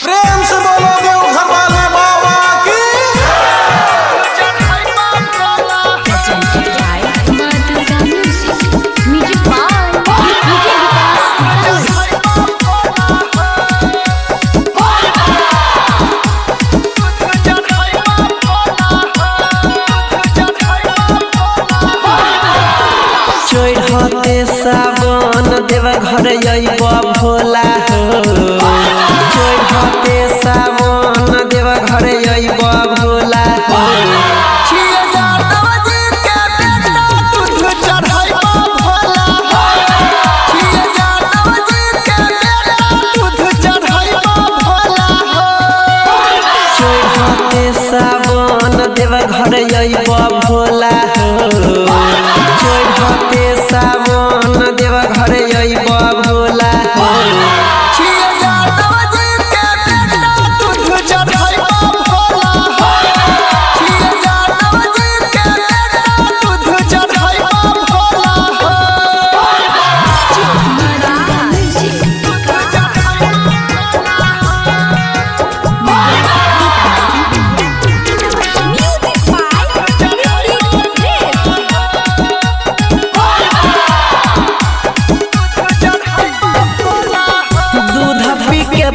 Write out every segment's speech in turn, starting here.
प्रेम से बोलो देवघर वाले बाबा की। चढ़ते सावन देवघर अइब भोला हो। चढ़ते सावन देवघर अइब भोला हो। चढ़ते सावन देवघर अइब भोला हो। चढ़ते सावन देवघर अइब भोला हो।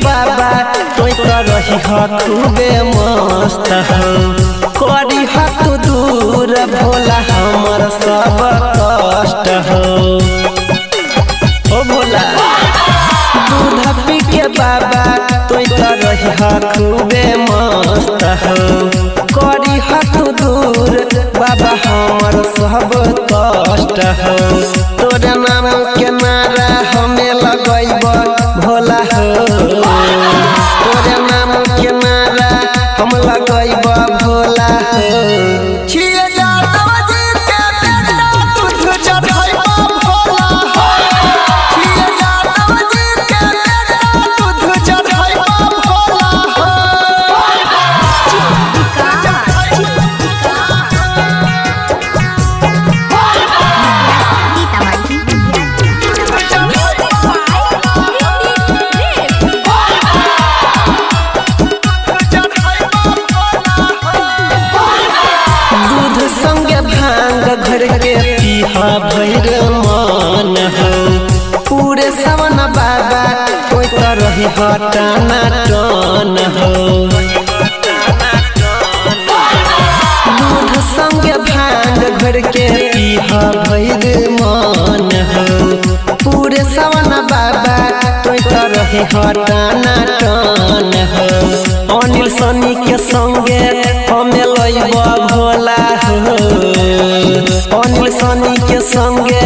बाबा तो रही खूबे मस्त हो। करी तू दूर भोला हमर सब कष्ट हो। ओ भोला दूध पी के बाबा तो रही खूबे मस्त हो। करी तू दूर बाबा हमर सब कष्ट हो। तोरे नाम के नारा हमें लगैब भोला हो। तोरे नाम के नारा हम लगैब भोला हो। घर के पीहा भैर मान हो। पूरे सवन बाबा कोई रही हटाना टन हो। दूध संग भांग घर के पीहा भैर मान हो। पूरे सवन बाबा कोई रही हटाना टन हो। अनिल सनी के संगे हमें लइब भोला हो। अनिल सनी के संगे